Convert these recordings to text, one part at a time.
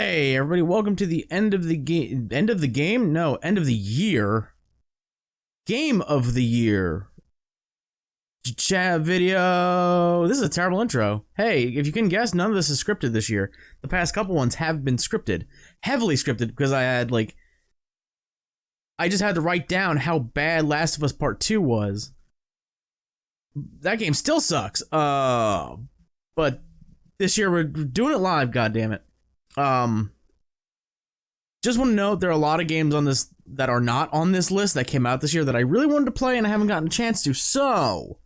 Hey everybody, welcome to the end of the game. End of the game? No, end of the year. Game of the year. Chat video. This is a terrible intro. Hey, if you couldn't guess, none of this is scripted this year. The past couple ones have been scripted. Heavily scripted because I just had to write down how bad Last of Us Part 2 was. That game still sucks. But this year we're doing it live, goddammit. Just want to note there are a lot of games on this that are not on this list that came out this year that I really wanted to play and I haven't gotten a chance to, so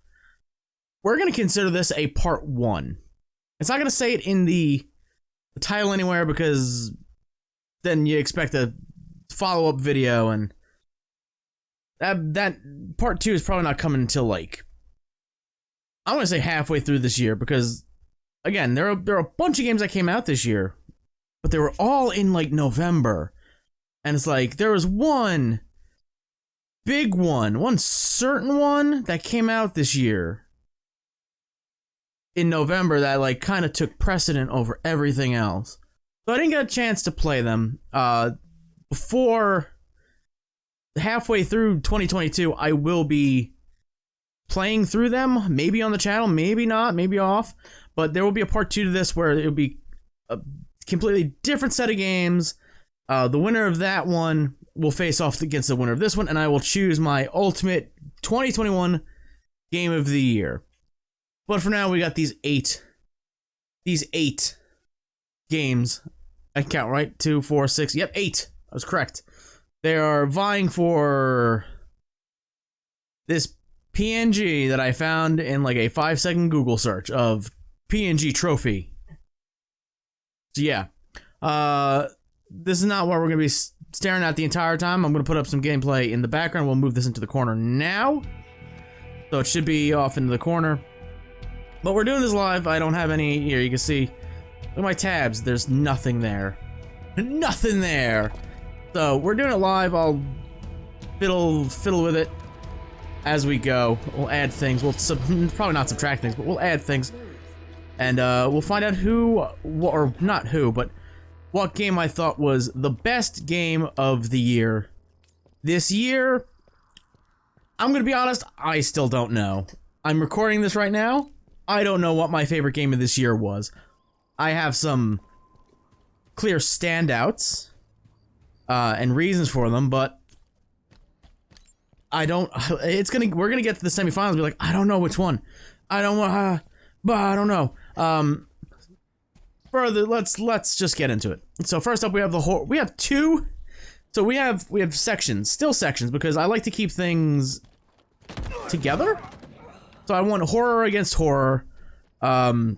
we're going to consider this a part 1. It's not going to say it in the title anywhere because then you expect a follow-up video, and that part 2 is probably not coming until like, I want to say halfway through this year, because again, there are a bunch of games that came out this year, but they were all in like November. And it's like, there was one big one certain one that came out this year in November that like kind of took precedent over everything else. So I didn't get a chance to play them. Before halfway through 2022, I will be playing through them, maybe on the channel, maybe not, maybe off. But there will be a part 2 to this where it'll be a completely different set of games. The winner of that one will face off against the winner of this one, and I will choose my ultimate 2021 game of the year. But for now, we got these eight games. I can count, right? 2, 4, 6. Yep, 8. I was correct. They are vying for this PNG that I found in like a 5-second Google search of PNG trophy. So yeah, this is not what we're going to be staring at the entire time. I'm going to put up some gameplay in the background. We'll move this into the corner now. So it should be off into the corner. But we're doing this live. I don't have any here. You can see, look at my tabs. There's nothing there. Nothing there. So we're doing it live. I'll fiddle with it as we go. We'll add things. We'll probably not subtract things, but we'll add things. And we'll find out or not who, but what game I thought was the best game of the year. This year, I'm gonna be honest, I still don't know. I'm recording this right now. I don't know what my favorite game of this year was. I have some clear standouts and reasons for them, but I don't. We're gonna get to the semifinals and be like, I don't know which one. I don't want. But I don't know. Further, let's just get into it. So first up, we have we have two. So we have sections, still sections, because I like to keep things together. So I want horror against horror, fighting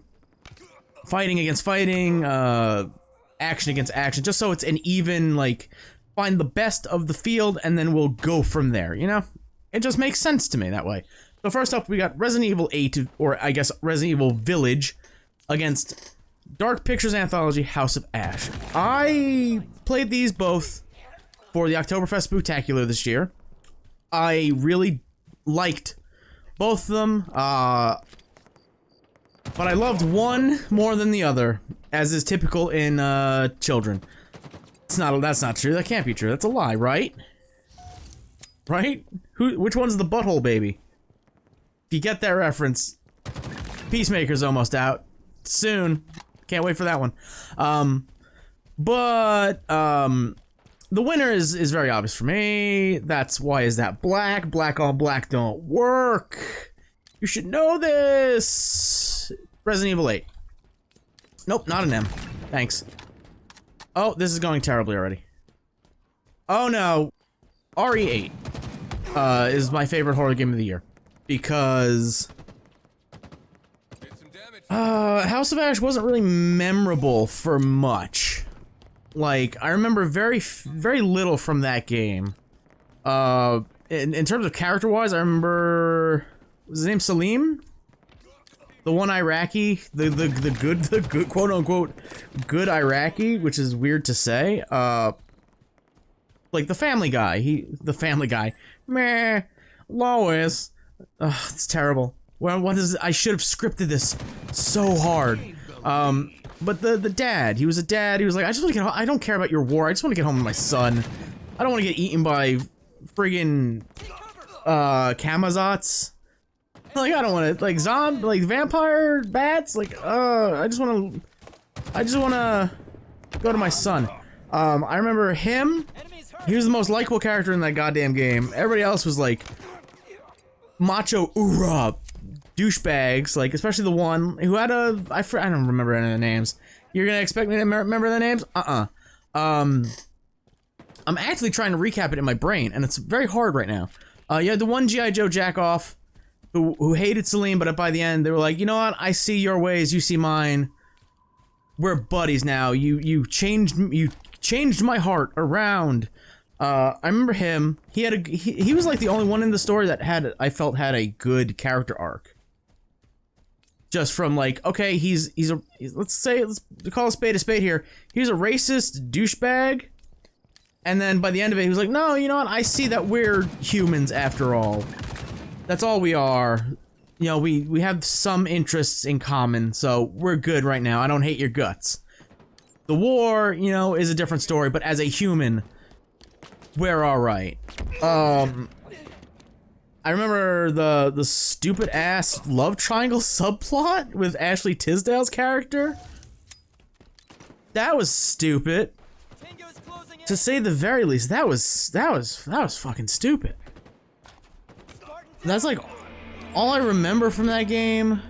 against fighting, action against action, just so it's an even, like, find the best of the field and then we'll go from there. You know, it just makes sense to me that way. So first up, we got Resident Evil 8, or I guess Resident Evil Village, against Dark Pictures Anthology House of Ash. I played these both for the Oktoberfest Spooktacular this year. I really liked both of them, but I loved one more than the other, as is typical in children. That's not true. That can't be true. That's a lie, right? Right? Which one's the butthole baby? If you get that reference, Peacemaker's almost out. Soon. Can't wait for that one. The winner is very obvious for me. That's why is that black? Black on black don't work. You should know this. Resident Evil 8. Nope, not an M. Thanks. Oh, this is going terribly already. Oh no. RE8 is my favorite horror game of the year. Because House of Ash wasn't really memorable for much. Like, I remember very little from that game. In terms of character-wise, I remember, was his name Salim? The one Iraqi, the good quote-unquote good Iraqi, which is weird to say. Like the Family Guy. The Family Guy. Meh. Lois. Ugh, it's terrible. Well, what is? I should have scripted this so hard. But the dad, he was a dad. He was like, I just want to get home. I don't care about your war. I just want to get home with my son. I don't want to get eaten by friggin' Kamazats. Like, I don't want to, like, like, vampire bats. Like, I just want to go to my son. I remember him. He was the most likable character in that goddamn game. Everybody else was like macho oorah douchebags, like especially the one who had a I don't remember any of the names. You're gonna expect me to remember the names? I'm actually trying to recap it in my brain, and it's very hard right now. You had the one G.I. Joe jackoff who hated Celine, but by the end they were like, you know what? I see your ways, you see mine. We're buddies now. You changed my heart around. I remember him. He was like the only one in the story that I felt had a good character arc. Just from like, okay, let's call a spade here. He's a racist douchebag. And then by the end of it, he was like, no, you know what? I see that we're humans after all. That's all we are. You know, we have some interests in common, so we're good right now. I don't hate your guts. The war, you know, is a different story, but as a human, we're alright. I remember the stupid ass love triangle subplot with Ashley Tisdale's character. That was stupid. To say the very least, that was fucking stupid. That's like all I remember from that game.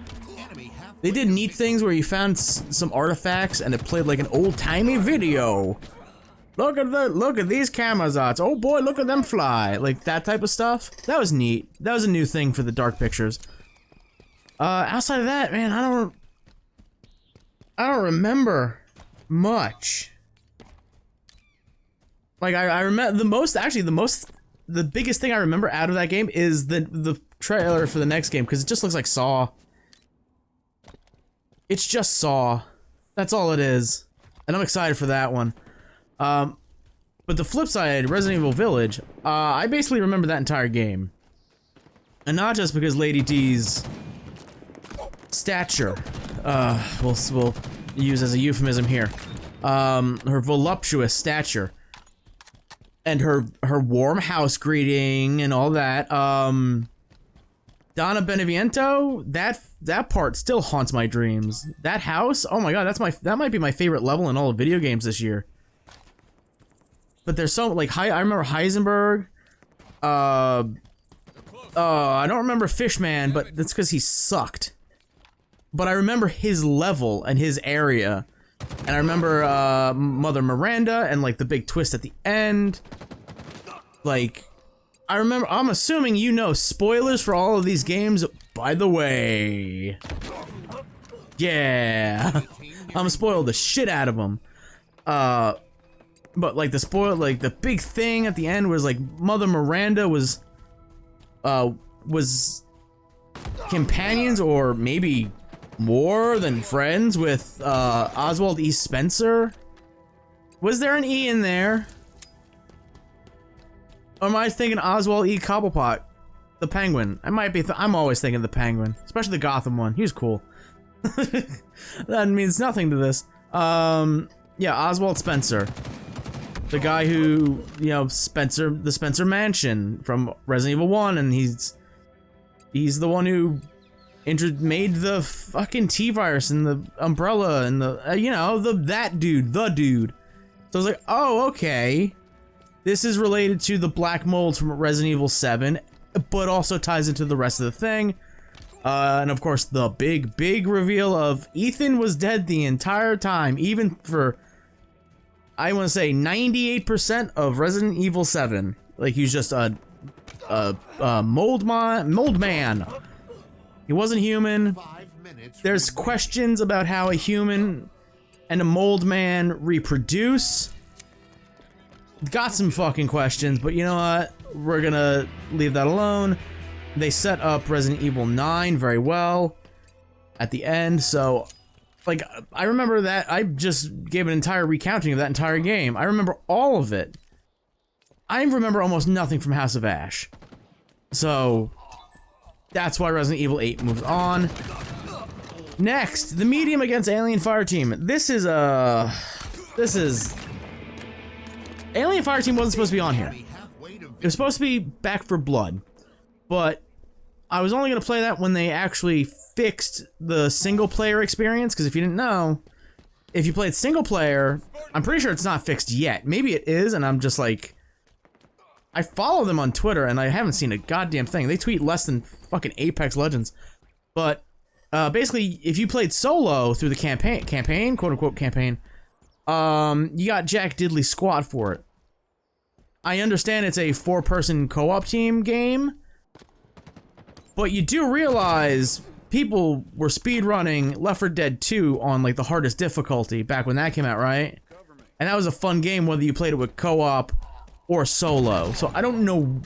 They did neat things where you found some artifacts and it played like an old-timey video. Look at these Kamazats. Oh boy, look at them fly. Like that type of stuff. That was neat. That was a new thing for the Dark Pictures. Outside of that, man, I don't remember much. Like I remember the biggest thing I remember out of that game is the trailer for the next game, because it just looks like Saw. It's just Saw. That's all it is. And I'm excited for that one. But the flip side, Resident Evil Village, I basically remember that entire game. And not just because Lady D's stature, we'll use as a euphemism here, her voluptuous stature, and her warm house greeting and all that, Donna Beneviento, that part still haunts my dreams. That house, oh my god, that might be my favorite level in all of video games this year. But there's so, like, I remember Heisenberg, I don't remember Fishman, but that's because he sucked. But I remember his level and his area. And I remember, Mother Miranda and, like, the big twist at the end. Like, I'm assuming you know spoilers for all of these games, by the way. Yeah. I'm gonna spoil the shit out of them. But like the big thing at the end was like Mother Miranda was companions or maybe more than friends with Oswald E. Spencer. Was there an E in there? Or am I thinking Oswald E. Cobblepot, the Penguin? I might be. I'm always thinking the Penguin, especially the Gotham one. He was cool. That means nothing to this. Yeah, Oswald Spencer. The guy who, you know, the Spencer Mansion from Resident Evil 1, and he's the one who made the fucking T-virus and the umbrella and the, you know, the dude. So I was like, oh, okay. This is related to the black mold from Resident Evil 7, but also ties into the rest of the thing. And of course, the big reveal of Ethan was dead the entire time, even for, I want to say 98% of Resident Evil 7. Like, he's just a mold man. He wasn't human. There's questions about how a human and a mold man reproduce. Got some fucking questions, but you know what? We're gonna leave that alone. They set up Resident Evil 9 very well at the end, so like, I remember that. I just gave an entire recounting of that entire game. I remember all of it. I remember almost nothing from House of Ash. So, that's why Resident Evil 8 moves on. Next, the medium against Alien Fireteam. This is Alien Fireteam wasn't supposed to be on here. It was supposed to be Back for Blood, but I was only gonna play that when they actually fixed the single player experience, because if you didn't know, if you played single player, I'm pretty sure it's not fixed yet. Maybe it is, and I'm just like, I follow them on Twitter, and I haven't seen a goddamn thing. They tweet less than fucking Apex Legends. But, basically, if you played solo through the campaign, quote-unquote campaign, you got Jack Diddley Squad for it. I understand it's a 4-person co-op team game, but you do realize people were speedrunning Left 4 Dead 2 on, like, the hardest difficulty back when that came out, right? And that was a fun game whether you played it with co-op or solo. So I don't know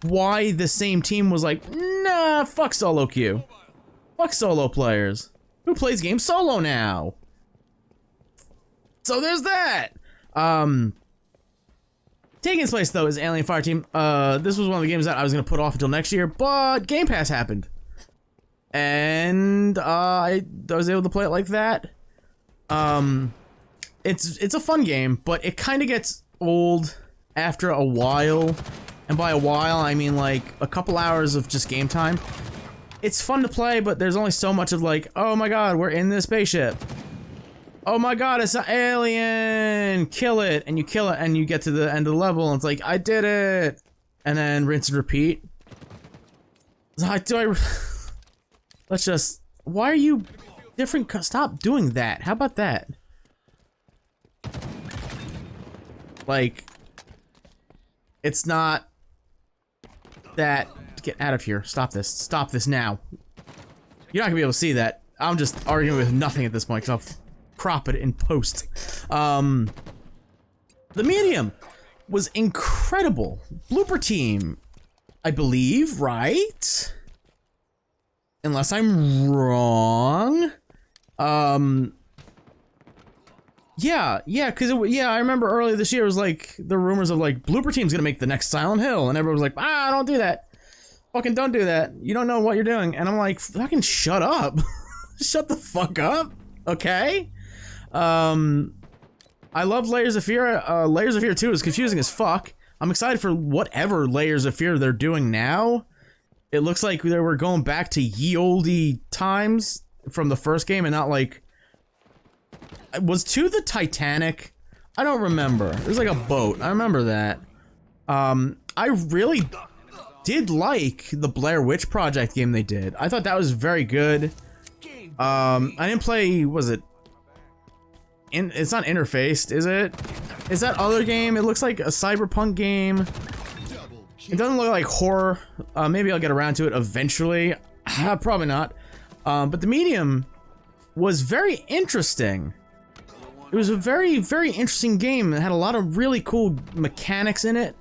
why the same team was like, nah, fuck solo queue. Fuck solo players. Who plays games solo now? So there's that! Taking its place, though, is Alien Fireteam. This was one of the games that I was gonna put off until next year, but Game Pass happened. And, I was able to play it like that. It's a fun game, but it kinda gets old after a while. And by a while, I mean like a couple hours of just game time. It's fun to play, but there's only so much of like, oh my god, we're in this spaceship. Oh my god, it's an alien! Kill it! And you kill it, and you get to the end of the level, and it's like, I did it! And then rinse and repeat. Let's just... Why are you different? Stop doing that. How about that? Like... It's not... that... Get out of here. Stop this. Stop this now. You're not gonna be able to see that. I'm just arguing with nothing at this point, because I'll crop it in post. The medium was incredible. Blooper team, I believe, right? Unless I'm wrong. Yeah, I remember earlier this year it was like the rumors of like Blooper team's gonna make the next Silent Hill, and everyone was like, ah, don't do that. Fucking don't do that. You don't know what you're doing. And I'm like, fucking shut up. Shut the fuck up. Okay? I love Layers of Fear. Layers of Fear 2 is confusing as fuck. I'm excited for whatever Layers of Fear they're doing now. It looks like they were going back to ye olde times from the first game and not like... Was 2 the Titanic? I don't remember. It was like a boat. I remember that. I really did like the Blair Witch Project game they did. I thought that was very good. I didn't play... Was it... It's not Interfaced, is it? Is that other game? It looks like a cyberpunk game. It doesn't look like horror. Maybe I'll get around to it eventually. Probably not. But the medium was very interesting. It was a very, very interesting game. It had a lot of really cool mechanics in it.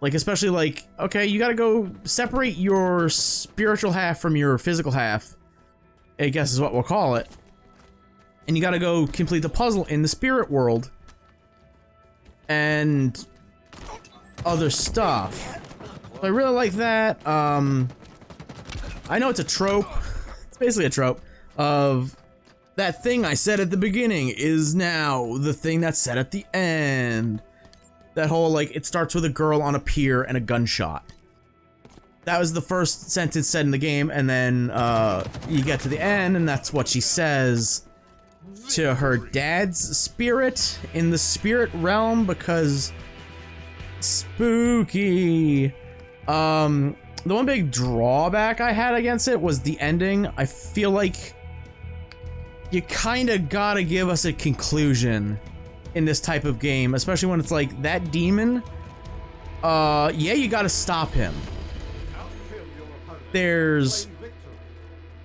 Like, especially like, okay, you gotta go separate your spiritual half from your physical half, I guess is what we'll call it. And you gotta go complete the puzzle in the spirit world. And other stuff. So I really like that. I know it's a trope. It's basically a trope of that thing I said at the beginning is now the thing that's said at the end. That whole, like, it starts with a girl on a pier and a gunshot. That was the first sentence said in the game, and then, you get to the end, and that's what she says to her dad's spirit in the spirit realm, because spooky. The one big drawback I had against it was the ending. I feel like you kinda gotta give us a conclusion in this type of game, especially when it's like, that demon, yeah, you gotta stop him. There's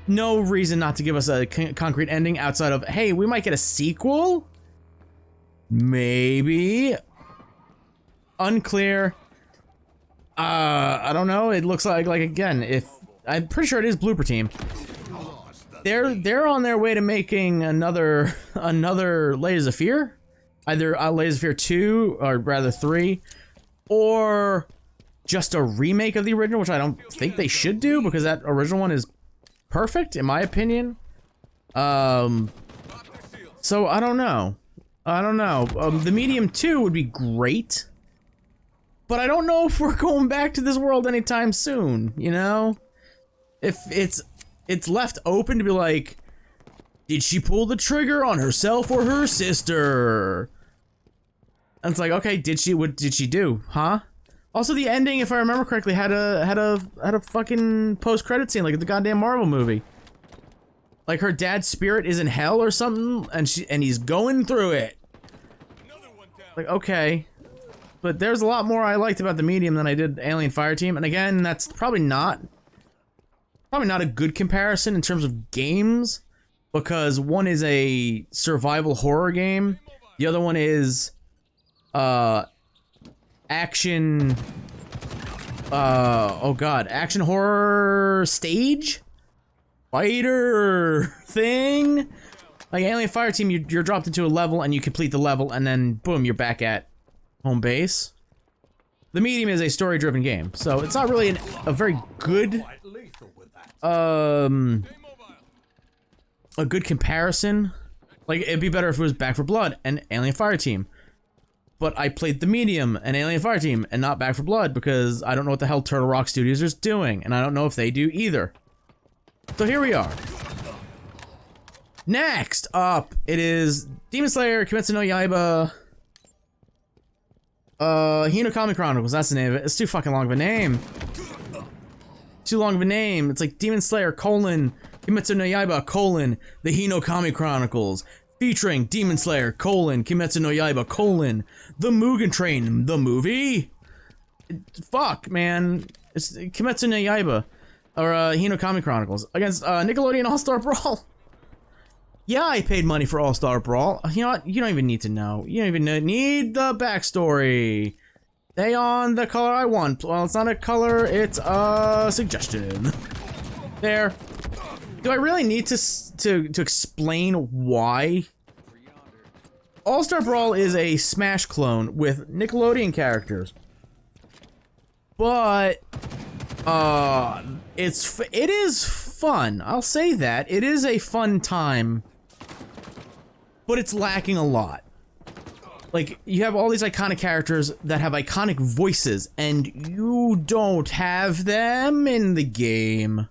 no reason not to give us a concrete ending outside of, hey, we might get a sequel? Maybe. Unclear. I don't know, it looks like again, if, I'm pretty sure it is Blooper Team. They're on their way to making another Layers of Fear? Either Layers of Fear 2, or rather 3, or just a remake of the original, which I don't think they should do, because that original one is perfect, in my opinion. So I don't know. The Medium 2 would be great. But I don't know if we're going back to this world anytime soon, you know? If it's left open to be like, did she pull the trigger on herself or her sister? And it's like, okay, what did she do? Huh? Also, the ending, if I remember correctly, had a fucking post-credit scene, like the goddamn Marvel movie. Like her dad's spirit is in hell or something, and he's going through it. Like, okay. But there's a lot more I liked about the Medium than I did Alien Fireteam, and again, that's probably not a good comparison in terms of games, because one is a survival horror game, the other one is action action horror stage fighter thing. Like Alien Fireteam, you're dropped into a level and you complete the level, and then boom, you're back at home base. The Medium is a story-driven game, so it's not really a very good a good comparison. Like, it'd be better if it was Back 4 Blood and Alien Fireteam. But I played the Medium and Alien Fireteam and not Back 4 Blood because I don't know what the hell Turtle Rock Studios is doing, and I don't know if they do either. So here we are. Next up, it is Demon Slayer Kimetsu no Yaiba Hinokami Chronicles. That's the name of it. It's too fucking long of a name. Too long of a name. It's like Demon Slayer : Kimetsu no Yaiba : the Hinokami Chronicles, featuring Demon Slayer : Kimetsu no Yaiba : the Mugen Train, the movie. Fuck, man. It's Kimetsu no Yaiba or Hinokami Chronicles against Nickelodeon All-Star Brawl. Yeah, I paid money for All-Star Brawl. You know what? You don't even need to know. You don't even need the backstory. They on the color I want. Well, it's not a color, it's a suggestion. There. Do I really need to explain why? All-Star Brawl is a Smash clone with Nickelodeon characters. But it is fun. I'll say that. It is a fun time. But it's lacking a lot. Like, you have all these iconic characters that have iconic voices, and you don't have them in the game.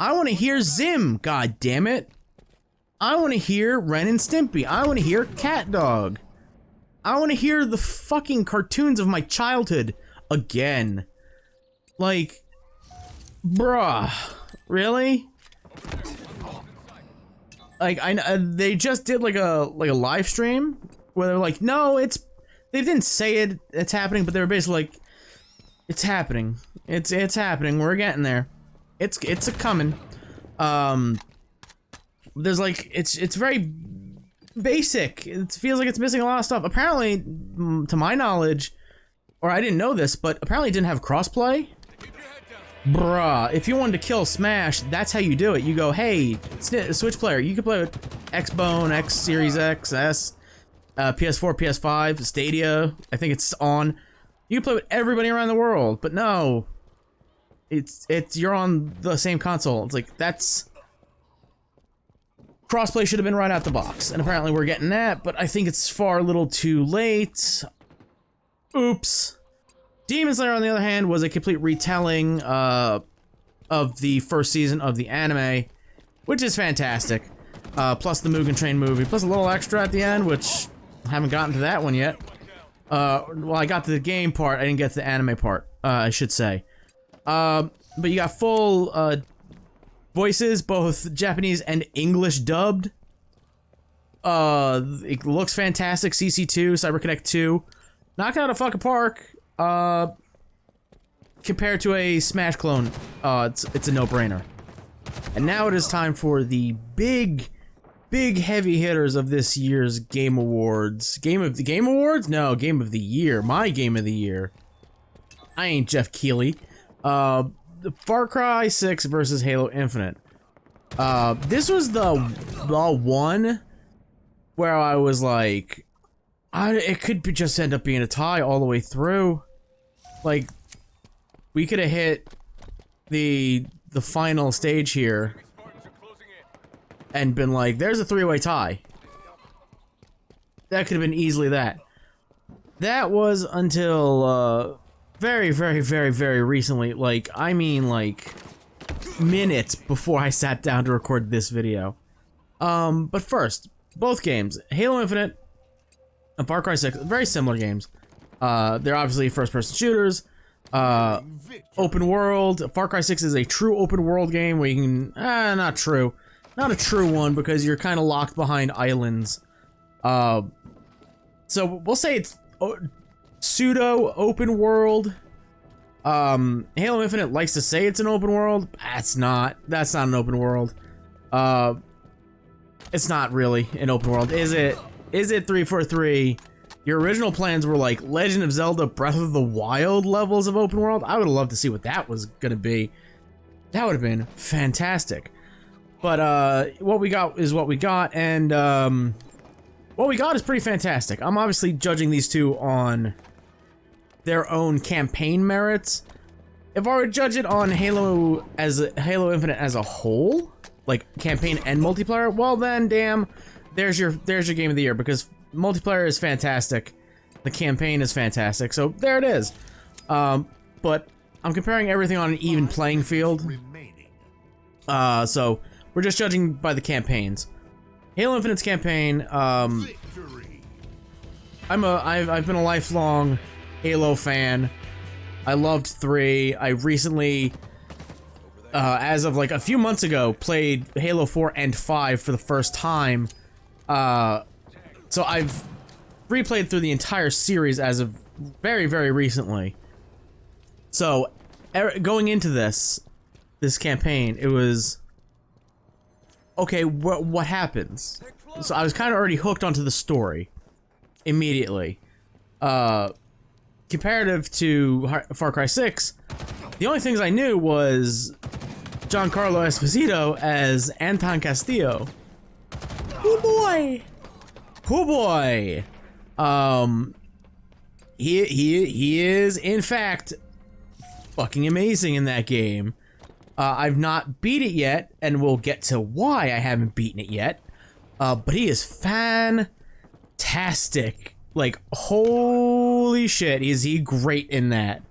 I want to hear Zim, god damn it. I want to hear Ren and Stimpy. I want to hear Cat Dog. I want to hear the fucking cartoons of my childhood again. Like, bruh, really? Like, they just did like a live stream where they're like, no, they didn't say it's happening, but they were basically like, it's happening. It's happening. We're getting there. It's a coming. There's like, it's very basic. It feels like it's missing a lot of stuff. Apparently, to my knowledge, or I didn't know this, but apparently it didn't have crossplay. Bruh, if you wanted to kill Smash, that's how you do it. You go, hey, Switch player, you can play with Xbone, X Series X, S, PS4, PS5, Stadia. I think it's on. You can play with everybody around the world, but no. You're on the same console. It's like, that's... Crossplay should have been right out the box, and apparently we're getting that, but I think it's far a little too late. Oops. Demon Slayer, on the other hand, was a complete retelling of the first season of the anime, which is fantastic. Plus the Mugen Train movie, plus a little extra at the end, which I haven't gotten to that one yet. Well, I got to the game part, I didn't get to the anime part, I should say. But you got full voices, both Japanese and English dubbed. It looks fantastic. CC2, CyberConnect 2, knocked out a fucking park. Compared to a Smash clone, it's a no-brainer. And now it is time for the big heavy hitters of this year's Game Awards. Game Awards? No, Game of the Year. My Game of the Year. I ain't Jeff Keighley. The Far Cry 6 versus Halo Infinite. This was the one where I was like, it could just end up being a tie all the way through. Like, we could have hit the final stage here. and been like, there's a three-way tie. That could have been easily that. That was until, very, very, very, very recently. Like, I mean, like, minutes before I sat down to record this video. But first, both games, Halo Infinite and Far Cry 6, very similar games. They're obviously first-person shooters. Open world. Far Cry 6 is a true open world game where you can, not true. Not a true one because you're kind of locked behind islands. So we'll say it's pseudo open world. Halo Infinite likes to say it's an open world. That's not an open world. It's not really an open world. Is it 343? Your original plans were like Legend of Zelda Breath of the Wild levels of open world. I would have loved to see what that was gonna be. That would have been fantastic. But what we got is what we got, and what we got is pretty fantastic. I'm obviously judging these two on their own campaign merits. If I were to judge it on Halo Infinite as a whole, like campaign and multiplayer, well then, damn, there's your game of the year, because multiplayer is fantastic, the campaign is fantastic, so there it is. But I'm comparing everything on an even playing field. So we're just judging by the campaigns. Halo Infinite's campaign, I've been a lifelong Halo fan. I loved 3. I recently, as of like a few months ago, played Halo 4 and 5 for the first time. So I've replayed through the entire series as of very, very recently. So going into this campaign, it was, okay, what happens? So I was kind of already hooked onto the story immediately. Comparative to Far Cry 6, the only things I knew was Giancarlo Esposito as Anton Castillo. Oh boy! Oh boy! He is in fact fucking amazing in that game. I've not beat it yet, and we'll get to why I haven't beaten it yet. But he is fantastic. Like, holy shit, is he great in that.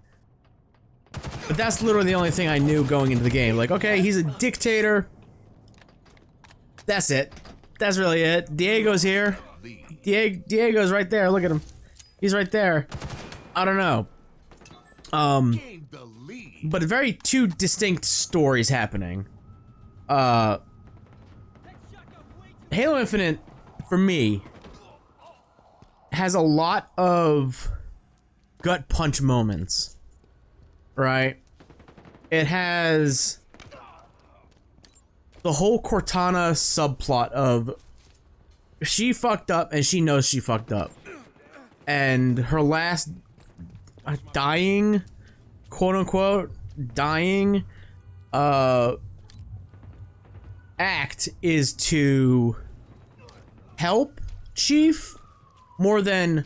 But that's literally the only thing I knew going into the game. Like, okay, he's a dictator. That's it. That's really it. Diego's here. Diego's right there. Look at him. He's right there. I don't know. But very two distinct stories happening. Halo Infinite, for me, has a lot of gut punch moments, right? It has the whole Cortana subplot of she fucked up and she knows she fucked up, and her last dying, quote unquote, dying act is to help Chief more than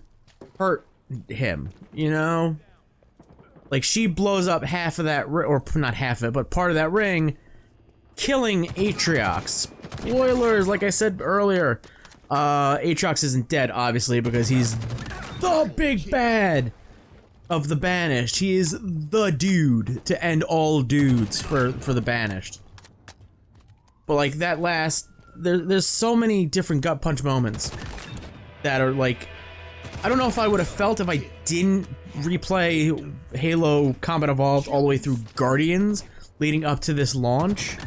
hurt him, you know? Like, she blows up half of that, or not half of it, but part of that ring, killing Atriox. Spoilers, like I said earlier. Atriox isn't dead, obviously, because he's the big bad of the Banished. He is the dude to end all dudes for the Banished. But, like, that last... There's so many different gut punch moments that are, like... I don't know if I would have felt if I didn't replay Halo Combat Evolved all the way through Guardians leading up to this launch.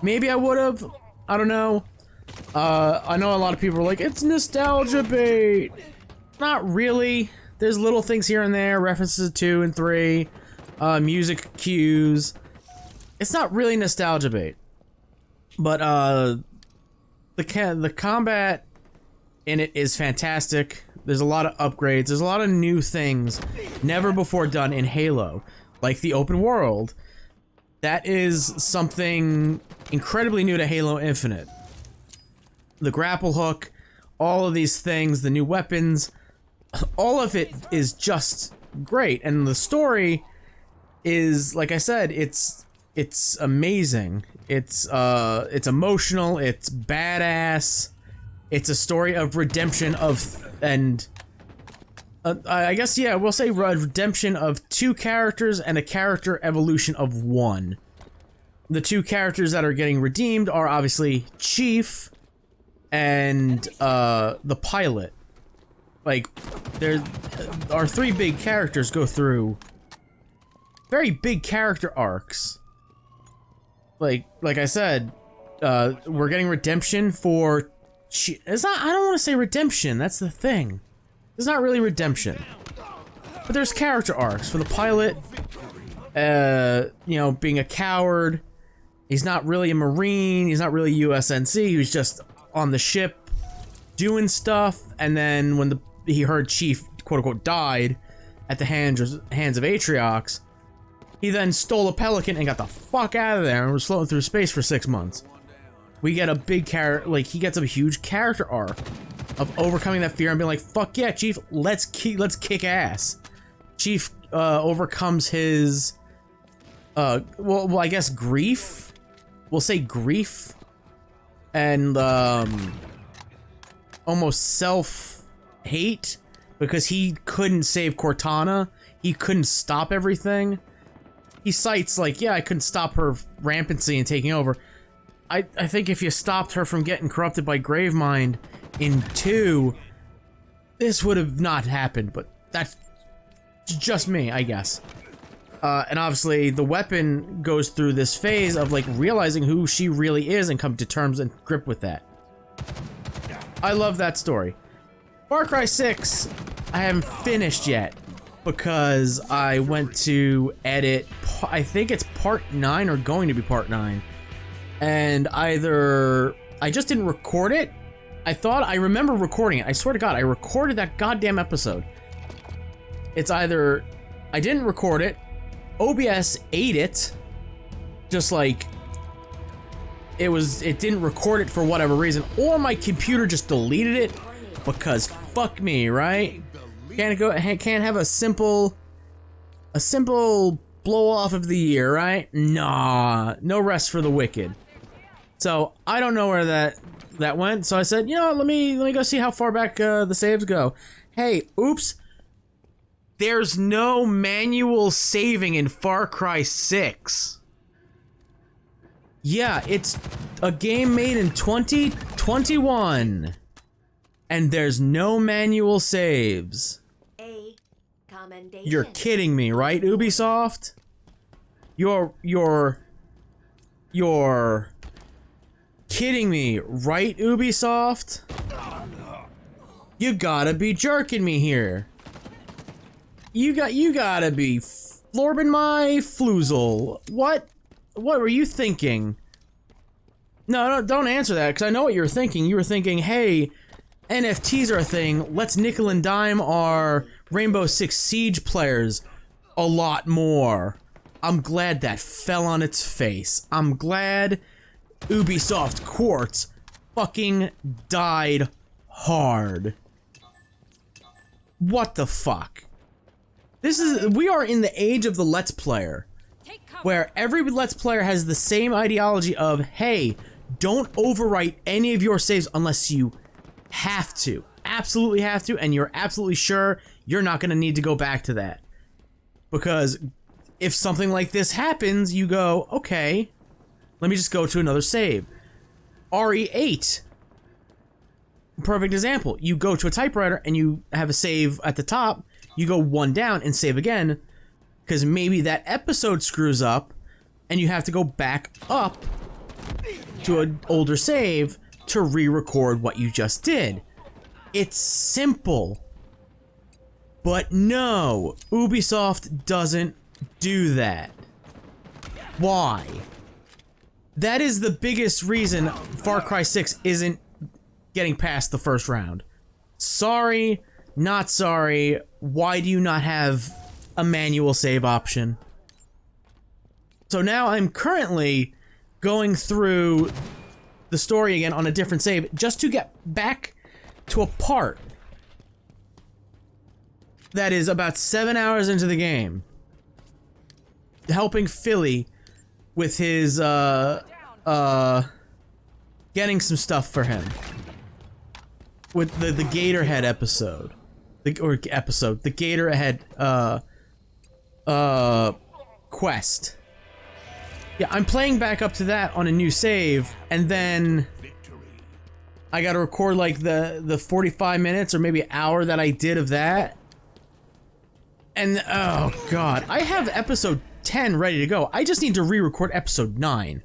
Maybe I would have. I don't know. I know a lot of people are like, it's nostalgia bait. Not really. There's little things here and there, references to 2 and 3, music cues. It's not really nostalgia bait. But the combat in it is fantastic. There's a lot of upgrades. There's a lot of new things never before done in Halo, like the open world. That is something incredibly new to Halo Infinite. The grapple hook, all of these things, the new weapons, all of it is just great. And the story is, like I said, it's It's amazing. It's emotional. It's badass. It's a story of redemption I guess, yeah, we'll say redemption of 2 characters and a character evolution of 1. The 2 characters that are getting redeemed are obviously Chief and the pilot. Like, our 3 big characters go through very big character arcs. Like I said, we're getting redemption for it's not, I don't want to say redemption, that's the thing. It's not really redemption. But there's character arcs for the pilot, you know, being a coward. He's not really a Marine, he's not really USNC, he was just on the ship doing stuff, and then when he heard Chief, quote-unquote, died at the hands of Atriox, he then stole a Pelican and got the fuck out of there and was floating through space for 6 months. We get a big character, like, he gets a huge character arc of overcoming that fear and being like, fuck yeah, Chief, let's kick ass. Chief, overcomes his, well, I guess grief? We'll say grief. And, almost self-hate, because he couldn't save Cortana. He couldn't stop everything. He cites, like, yeah, I couldn't stop her rampancy and taking over. I think if you stopped her from getting corrupted by Gravemind in 2, this would have not happened, but that's just me, I guess. And obviously, the weapon goes through this phase of, like, realizing who she really is and come to terms and grip with that. I love that story. Far Cry 6, I haven't finished yet, because I went to edit, I think it's part 9 or going to be part 9. And either I just didn't record it. I remember recording it. I swear to God, I recorded that goddamn episode. It's either I didn't record it, OBS ate it, just like it didn't record it for whatever reason, or my computer just deleted it because fuck me, right? Can't have a simple blow off of the year, right? Nah, no rest for the wicked. So I don't know where that went. So I said, you know, let me go see how far back the saves go. Hey, oops. There's no manual saving in Far Cry 6. Yeah, it's a game made in 2021. And there's no manual saves. You're kidding me, right, Ubisoft? You're kidding me, right, Ubisoft? You gotta be jerking me here. You gotta be florbing my floozle. What were you thinking? No, don't answer that, because I know what you were thinking. You were thinking, hey, NFTs are a thing. Let's nickel and dime our Rainbow Six Siege players a lot more. I'm glad that fell on its face. I'm glad Ubisoft Quartz fucking died hard. What the fuck? We are in the age of the Let's Player, where every Let's Player has the same ideology of, hey, don't overwrite any of your saves unless you have to. Absolutely have to, and you're absolutely sure you're not gonna need to go back to that. Because if something like this happens, you go, okay, let me just go to another save. RE8. Perfect example. You go to a typewriter and you have a save at the top, you go one down and save again, because maybe that episode screws up, and you have to go back up to an older save to re-record what you just did. It's simple. But no, Ubisoft doesn't do that. Why? That is the biggest reason Far Cry 6 isn't getting past the first round. Sorry, not sorry. Why do you not have a manual save option? So now I'm currently going through the story again on a different save just to get back to a part that is about 7 hours into the game, helping Philly with his getting some stuff for him with the Gatorhead episode, the Gatorhead quest. Yeah, I'm playing back up to that on a new save, and then I gotta record like the 45 minutes or maybe hour that I did of that. And oh god, I have episode 10 ready to go. I just need to re-record episode 9.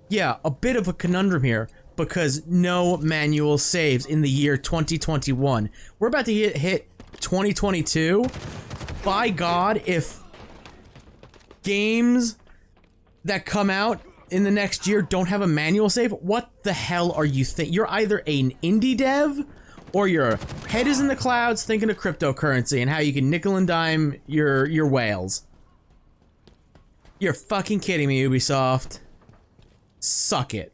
Yeah, a bit of a conundrum here because no manual saves in the year 2021. We're about to hit 2022. By God, if games that come out in the next year don't have a manual save, what the hell are you thinking? You're either an indie dev or your head is in the clouds thinking of cryptocurrency and how you can nickel and dime your whales. You're fucking kidding me, Ubisoft. Suck it.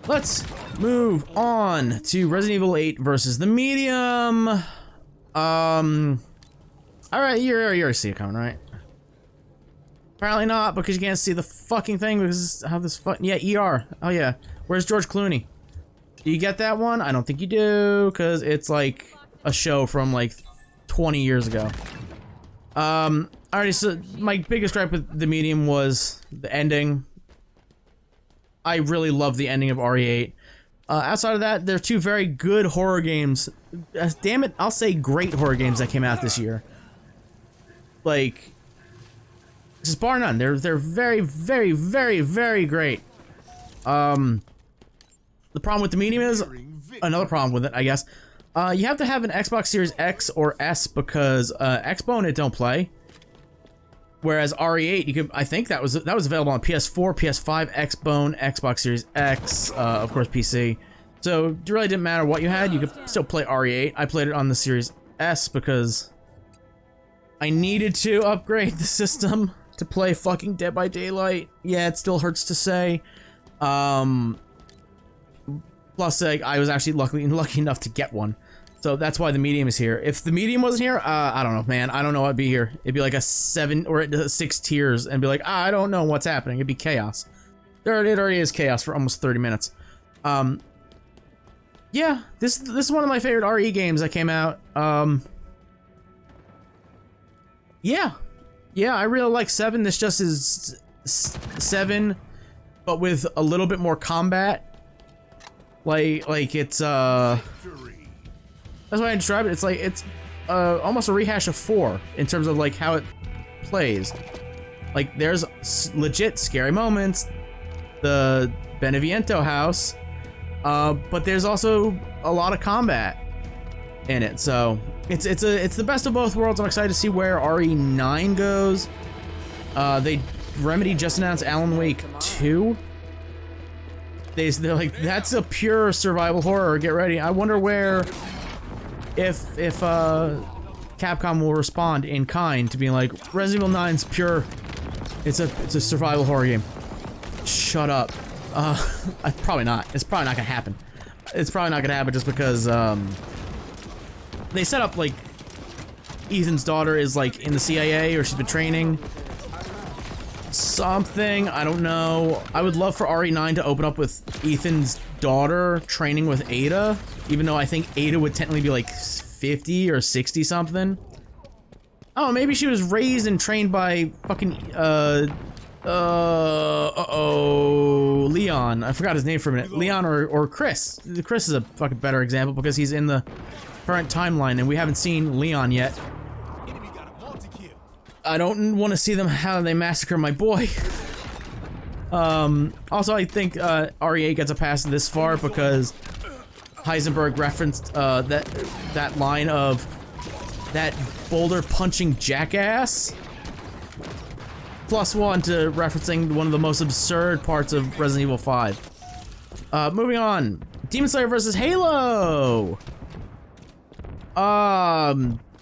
Let's move on to Resident Evil 8 versus the Medium. Alright, you already see it coming, right? Apparently not, because you can't see the fucking thing because how this yeah, ER. Oh yeah. Where's George Clooney? Do you get that one? I don't think you do, because it's like a show from like 20 years ago. Alright, so my biggest gripe with the Medium was the ending. I really love the ending of RE8. Outside of that, there are two very good horror games. Damn it, I'll say great horror games that came out this year. Like, just bar none. They're very, very, very, very great. The problem with the Medium is another problem with it, I guess. You have to have an Xbox Series X or S because Xbone it don't play. Whereas RE8, you could, I think that was available on PS4, PS5, Xbone, Xbox Series X, of course PC. So it really didn't matter what you had, you could still play RE8. I played it on the Series S because I needed to upgrade the system to play fucking Dead by Daylight. Yeah, it still hurts to say. Plus, like, I was actually lucky enough to get one. So that's why the Medium is here. If the Medium wasn't here, I don't know, man. I don't know I'd be here. It'd be like a 7 or 6 tiers and be like, I don't know what's happening. It'd be chaos. It already is chaos for almost 30 minutes. Yeah, this is one of my favorite RE games that came out. Yeah, I really like 7. This just is 7, but with a little bit more combat. Like it's that's why I describe it. It's like it's almost a rehash of 4 in terms of like how it plays. Like there's legit scary moments, the Beneviento house, but there's also a lot of combat in it. So it's the best of both worlds. I'm excited to see where RE9 goes. Remedy just announced Alan Wake 2. They're like, that's a pure survival horror. Get ready. I wonder where. If Capcom will respond in kind to being like, Resident Evil 9's pure, it's a survival horror game. Shut up. Probably not. It's probably not gonna happen. It's probably not gonna happen just because they set up like Ethan's daughter is like in the CIA or she's been training. Something, I don't know. I would love for RE9 to open up with Ethan's daughter training with Ada, even though I think Ada would technically be like 50 or 60 something. Oh, maybe she was raised and trained by fucking, Leon. I forgot his name for a minute. Leon or Chris. Chris is a fucking better example because he's in the current timeline and we haven't seen Leon yet. I don't want to see them how they massacre my boy. Also, I think RE8 gets a pass this far because Heisenberg referenced that line of that boulder punching jackass. +1 to referencing one of the most absurd parts of Resident Evil 5. Moving on, Demon Slayer versus Halo.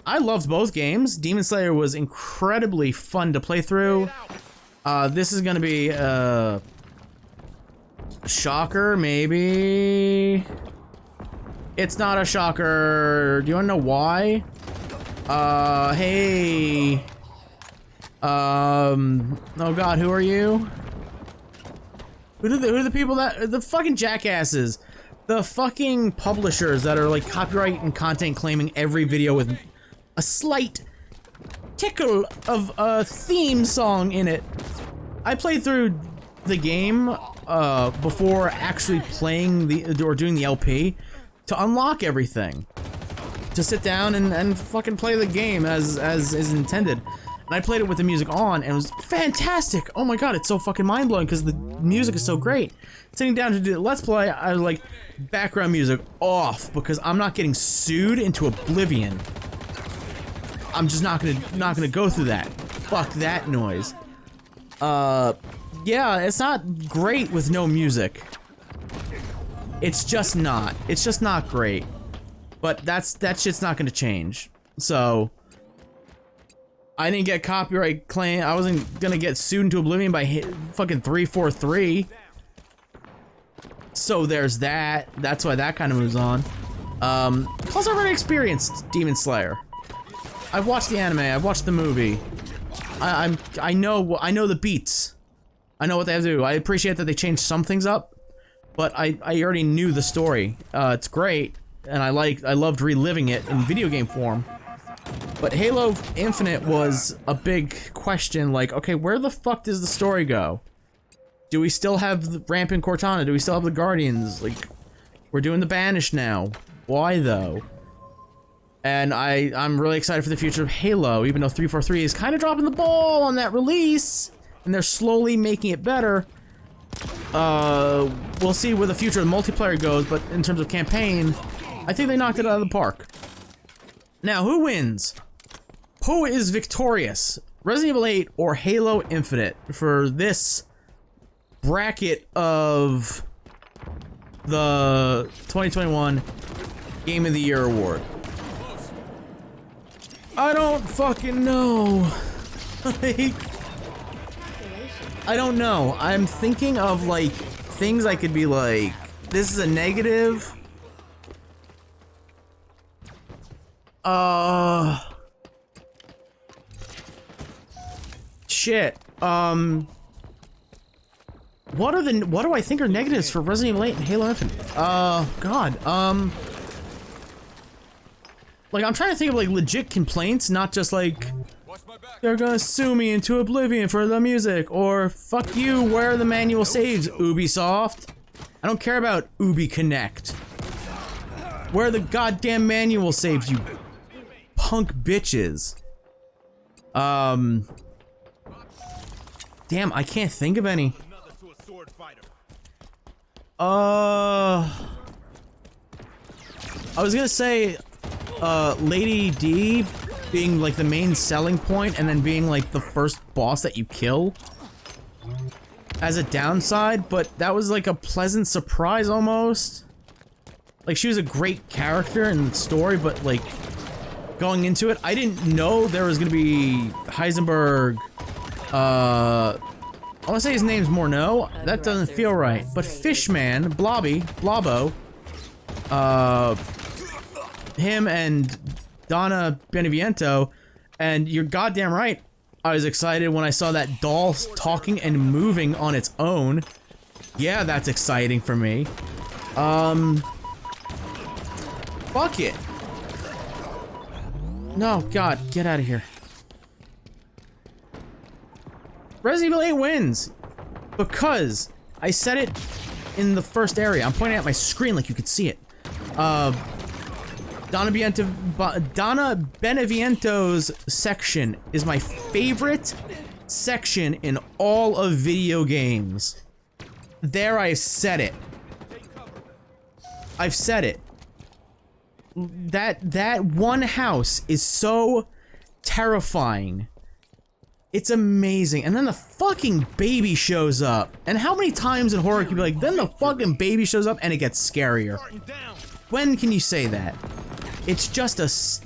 I loved both games. Demon Slayer was incredibly fun to play through. This is gonna be a shocker, maybe. It's not a shocker. Do you wanna know why? Hey. Oh god, who are you? Who are the people that, the fucking jackasses? The fucking publishers that are like copyright and content claiming every video with a slight tickle of a theme song in it. I played through the game before actually playing or doing the LP to unlock everything. To sit down and fucking play the game as is intended. And I played it with the music on, and it was fantastic! Oh my god, it's so fucking mind-blowing because the music is so great. Sitting down to do the Let's Play, I was like, background music off, because I'm not getting sued into oblivion. I'm just not gonna go through that. Fuck that noise. Yeah, it's not great with no music. It's just not. It's just not great. But that shit's not gonna change. So I didn't get copyright claim. I wasn't gonna get sued into oblivion by fucking 343. So there's that. That's why that kind of moves on. Plus I've already experienced Demon Slayer. I've watched the anime. I've watched the movie. I know the beats. I know what they have to do. I appreciate that they changed some things up, but I already knew the story. It's great, and I loved reliving it in video game form. But Halo Infinite was a big question, like, okay, where the fuck does the story go? Do we still have the Rampant Cortana? Do we still have the Guardians? Like, we're doing the Banished now. Why, though? And I'm really excited for the future of Halo, even though 343 is kind of dropping the ball on that release, and they're slowly making it better. We'll see where the future of multiplayer goes, but in terms of campaign, I think they knocked it out of the park. Now, who wins? Who is victorious? Resident Evil 8 or Halo Infinite for this bracket of the 2021 Game of the Year award? I don't fucking know. Like, I don't know. I'm thinking of like things I could be like, this is a negative. Shit. What do I think are negatives for Resident Evil 8 and Halo Infinite? God. Like, I'm trying to think of like legit complaints, not just like, they're gonna sue me into oblivion for the music, or fuck you, where are the manual saves, Ubisoft? I don't care about Ubi Connect. Where are the goddamn manual saves, you punk bitches? Damn, I can't think of any. I was gonna say, Lady D being like the main selling point and then being like the first boss that you kill as a downside, but that was like a pleasant surprise almost. Like, she was a great character in the story, but like going into it, I didn't know there was gonna be Heisenberg. I wanna say his name's Morneau. That doesn't feel right. But Fishman, Blobbo, him and Donna Beneviento, and you're goddamn right. I was excited when I saw that doll talking and moving on its own. Yeah, that's exciting for me. Fuck it. No, God, get out of here. Resident Evil 8 wins because I said it in the first area. I'm pointing at my screen like you could see it. Donna Beneviento's section is my favorite section in all of video games. There, I've said it. I've said it. That one house is so terrifying. It's amazing. And then the fucking baby shows up. And how many times in horror can you be like, then the fucking baby shows up and it gets scarier? When can you say that? It's just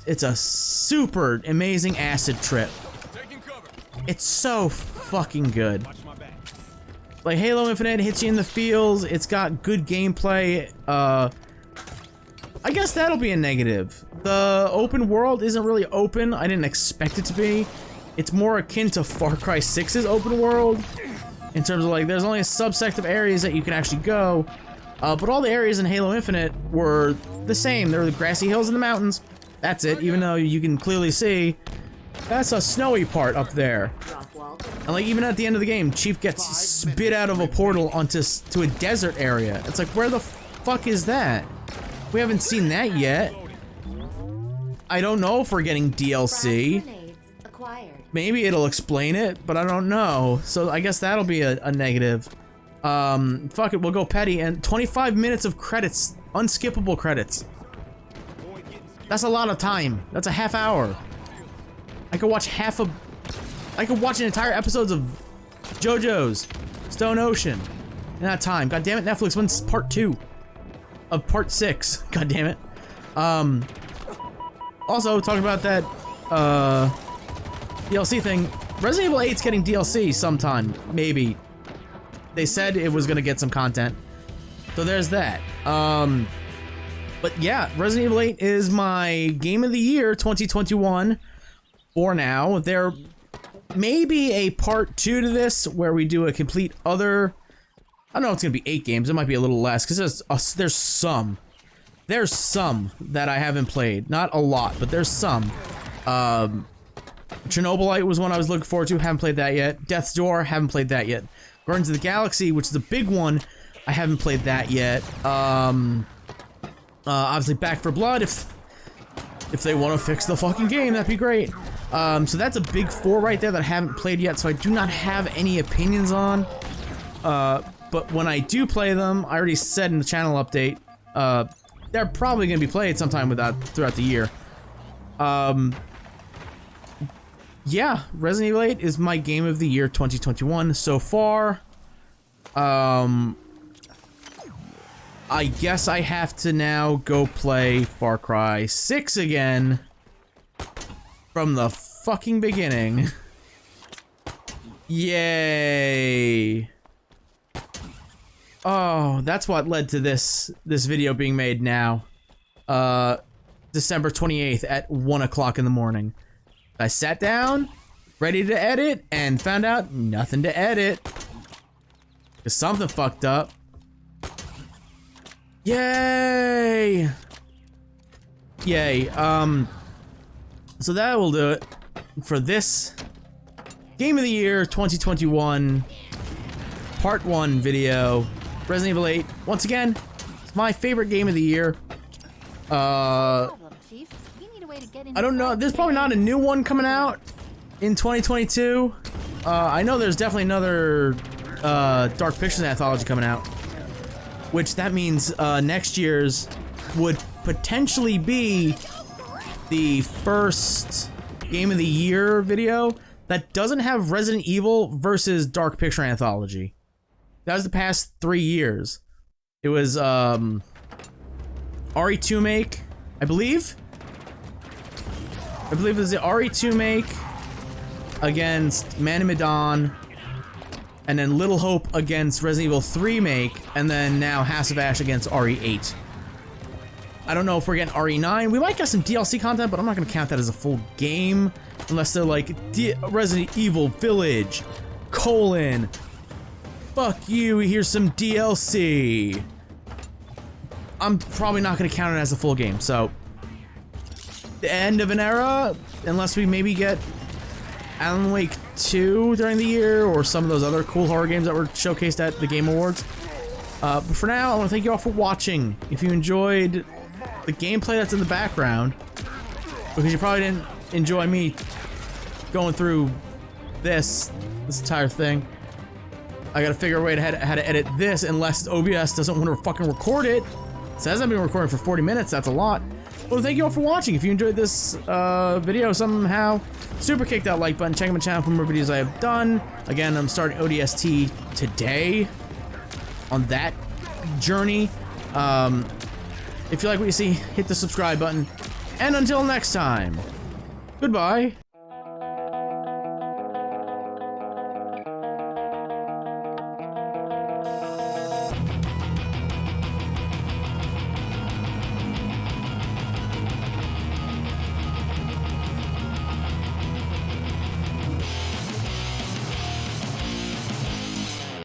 it's a super amazing acid trip. It's so fucking good. Like, Halo Infinite hits you in the feels, it's got good gameplay, I guess that'll be a negative. The open world isn't really open, I didn't expect it to be. it's more akin to Far Cry 6's open world in terms of like there's only a subsect of areas that you can actually go, but all the areas in Halo Infinite were the same. There were the grassy hills and the mountains. That's it, even though you can clearly see that's a snowy part up there. And like even at the end of the game, Chief gets spit out of a portal onto a desert area. It's like, where the fuck is that? We haven't seen that yet. I don't know if we're getting DLC. Maybe it'll explain it, but I don't know. So I guess that'll be a negative. Fuck it, we'll go petty. And 25 minutes of credits, unskippable credits. That's a lot of time. That's a half hour. I could watch an entire episodes of JoJo's Stone Ocean in that time. God damn it, Netflix, when's part 2 of part 6? God damn it. Also, talking about that, DLC thing, Resident Evil 8's getting DLC sometime, maybe. They said it was gonna get some content. So there's that. But yeah, Resident Evil 8 is my game of the year 2021 for now. There may be a part 2 to this where we do a complete other, I don't know if it's gonna be 8 games, it might be a little less, because there's some that I haven't played. Not a lot, but there's some. Chernobylite was one I was looking forward to, haven't played that yet. Death's Door, haven't played that yet. Guardians of the Galaxy, which is a big one, I haven't played that yet. Obviously Back 4 Blood, if they want to fix the fucking game, that'd be great. So that's a big 4 right there that I haven't played yet, so I do not have any opinions on. But when I do play them, I already said in the channel update, they're probably going to be played sometime throughout the year. Yeah, Resident Evil 8 is my game of the year 2021 so far. I guess I have to now go play Far Cry 6 again from the fucking beginning. Yay. Oh, that's what led to this video being made now. December 28th at 1 o'clock in the morning. I sat down, ready to edit, and found out nothing to edit. Cause something fucked up. Yay! Yay, so that will do it for this Game of the Year 2021 Part 1 video. Resident Evil 8, once again, it's my favorite game of the year. I don't know, there's probably not a new one coming out in 2022. I know there's definitely another Dark Pictures anthology coming out, which that means next year's would potentially be the first Game of the Year video that doesn't have Resident Evil versus Dark Picture anthology. That was the past 3 years. It was RE2 make, I believe it was the RE2 make against Man in Medan, and then Little Hope against Resident Evil 3 make, and then now House of Ash against RE8. I don't know if we're getting RE9. We might get some DLC content, but I'm not gonna count that as a full game unless they're like Resident Evil Village, fuck you, here's some DLC. I'm probably not gonna count it as a full game, so the end of an era, unless we maybe get Alan Wake 2 during the year, or some of those other cool horror games that were showcased at the Game Awards. But for now, I want to thank you all for watching. If you enjoyed the gameplay that's in the background, because you probably didn't enjoy me going through this entire thing, I gotta figure a way to how to edit this, unless OBS doesn't want to fucking record it. It says I've been recording for 40 minutes, that's a lot. Well, thank you all for watching. If you enjoyed this video somehow, super kick that like button, check out my channel for more videos I have done. Again, I'm starting ODST today on that journey. If you like what you see, hit the subscribe button. And until next time, goodbye.